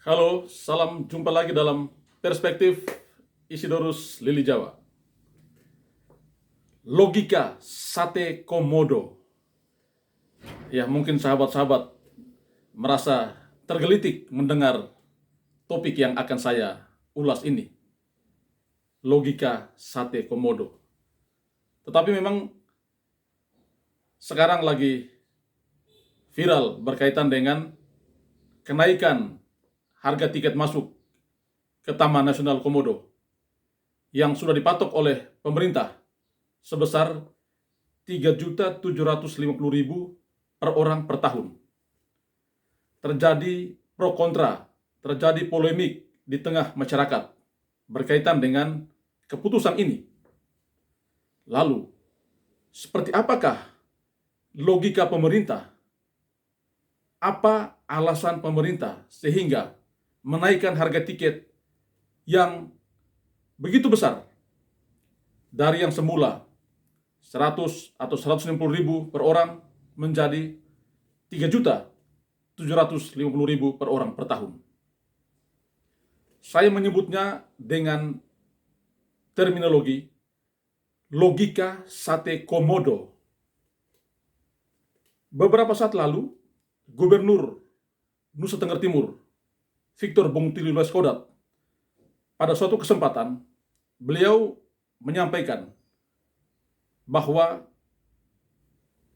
Halo, salam jumpa lagi dalam Perspektif Isidorus Lili Jawa. Logika sate komodo. Ya, mungkin sahabat-sahabat merasa tergelitik mendengar topik yang akan saya ulas ini. Logika sate komodo. Tetapi memang sekarang lagi viral berkaitan dengan kenaikan harga tiket masuk ke Taman Nasional Komodo yang sudah dipatok oleh pemerintah sebesar 3.750.000 per orang per tahun. Terjadi pro kontra, terjadi polemik di tengah masyarakat berkaitan dengan keputusan ini. Lalu, seperti apakah logika pemerintah? Apa alasan pemerintah sehingga menaikkan harga tiket yang begitu besar dari yang semula 100 atau 150.000 per orang menjadi 3.750.000 per orang per tahun. Saya menyebutnya dengan terminologi logika sate komodo. Beberapa saat lalu, Gubernur Nusa Tenggara Timur, Victor Bongtili Laiskodat, pada suatu kesempatan, beliau menyampaikan bahwa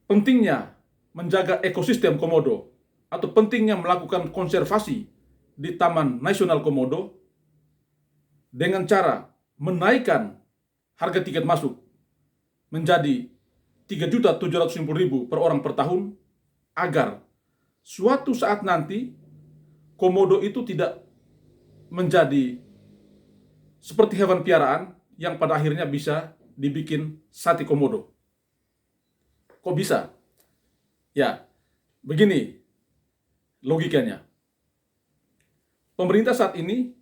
pentingnya menjaga ekosistem komodo atau pentingnya melakukan konservasi di Taman Nasional Komodo dengan cara menaikkan harga tiket masuk menjadi 3.750.000 per orang per tahun agar suatu saat nanti komodo itu tidak menjadi seperti hewan piaraan yang pada akhirnya bisa dibikin sate komodo. Kok bisa? Ya, begini logikanya. Pemerintah saat ini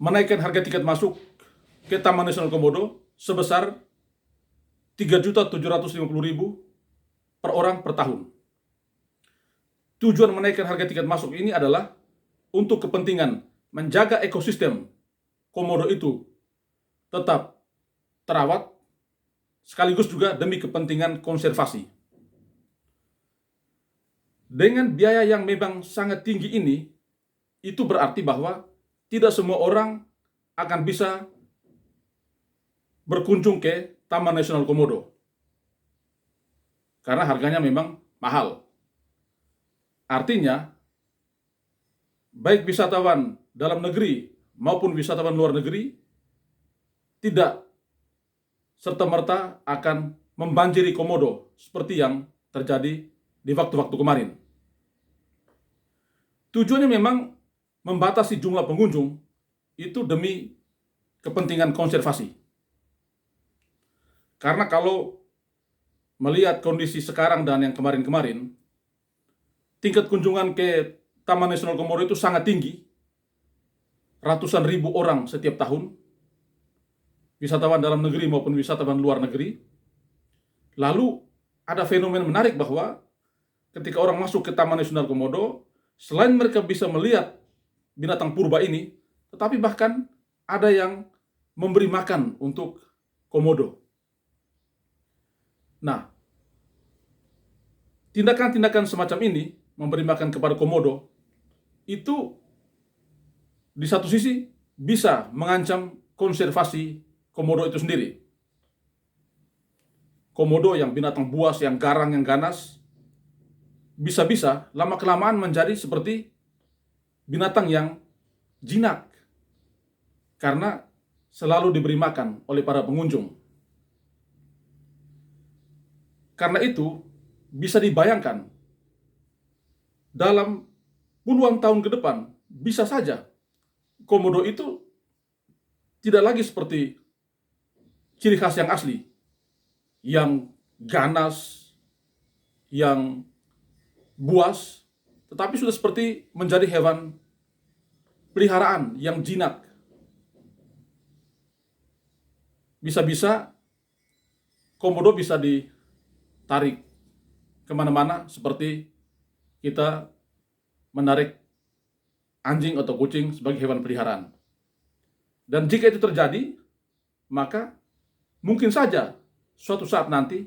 menaikkan harga tiket masuk ke Taman Nasional Komodo sebesar 3.750.000 per orang per tahun. Tujuan menaikkan harga tiket masuk ini adalah untuk kepentingan menjaga ekosistem komodo itu tetap terawat, sekaligus juga demi kepentingan konservasi. Dengan biaya yang memang sangat tinggi ini, itu berarti bahwa tidak semua orang akan bisa berkunjung ke Taman Nasional Komodo karena harganya memang mahal. Artinya, baik wisatawan dalam negeri maupun wisatawan luar negeri tidak serta-merta akan membanjiri komodo seperti yang terjadi di waktu-waktu kemarin. Tujuannya memang membatasi jumlah pengunjung itu demi kepentingan konservasi. Karena kalau melihat kondisi sekarang dan yang kemarin-kemarin, tingkat kunjungan ke Taman Nasional Komodo itu sangat tinggi. Ratusan ribu orang setiap tahun, wisatawan dalam negeri maupun wisatawan luar negeri. Lalu ada fenomena menarik bahwa ketika orang masuk ke Taman Nasional Komodo, selain mereka bisa melihat binatang purba ini, tetapi bahkan ada yang memberi makan untuk komodo. Nah, tindakan-tindakan semacam ini, memberi makan kepada komodo, itu di satu sisi bisa mengancam konservasi komodo itu sendiri. Komodo yang binatang buas, yang garang, yang ganas, bisa-bisa lama-kelamaan menjadi seperti binatang yang jinak karena selalu diberi makan oleh para pengunjung. Karena itu, bisa dibayangkan dalam puluhan tahun ke depan, bisa saja komodo itu tidak lagi seperti ciri khas yang asli, yang ganas, yang buas, tetapi sudah seperti menjadi hewan peliharaan yang jinak. Bisa-bisa komodo bisa ditarik kemana-mana seperti kita menarik anjing atau kucing sebagai hewan peliharaan. Dan jika itu terjadi, maka mungkin saja suatu saat nanti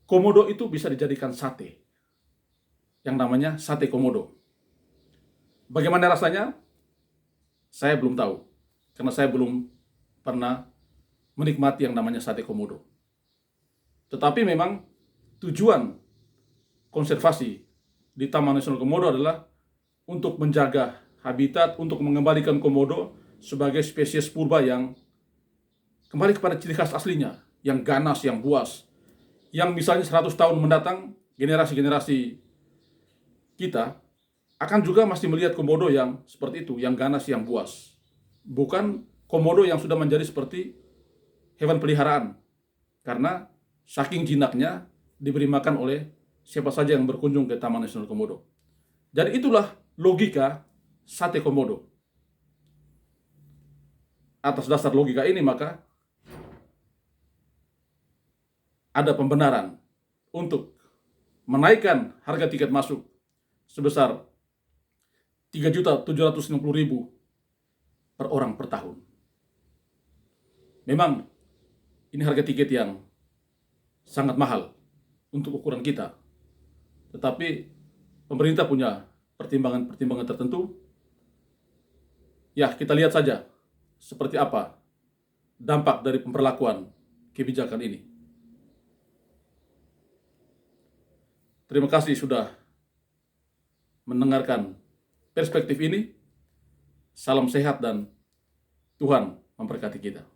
komodo itu bisa dijadikan sate, yang namanya sate komodo. Bagaimana rasanya? Saya belum tahu, karena saya belum pernah menikmati yang namanya sate komodo. Tetapi memang tujuan konservasi di Taman Nasional Komodo adalah untuk menjaga habitat, untuk mengembalikan komodo sebagai spesies purba yang kembali kepada ciri khas aslinya, yang ganas, yang buas, yang misalnya 100 tahun mendatang, generasi-generasi kita akan juga masih melihat komodo yang seperti itu, yang ganas, yang buas. Bukan komodo yang sudah menjadi seperti hewan peliharaan, karena saking jinaknya diberi makan oleh siapa saja yang berkunjung ke Taman Nasional Komodo. Jadi itulah logika sate komodo. Atas dasar logika ini maka ada pembenaran untuk menaikkan harga tiket masuk sebesar 3.750.000 per orang per tahun. Memang ini harga tiket yang sangat mahal untuk ukuran kita. Tetapi pemerintah punya pertimbangan-pertimbangan tertentu. Ya, kita lihat saja seperti apa dampak dari pemberlakuan kebijakan ini. Terima kasih sudah mendengarkan perspektif ini. Salam sehat dan Tuhan memberkati kita.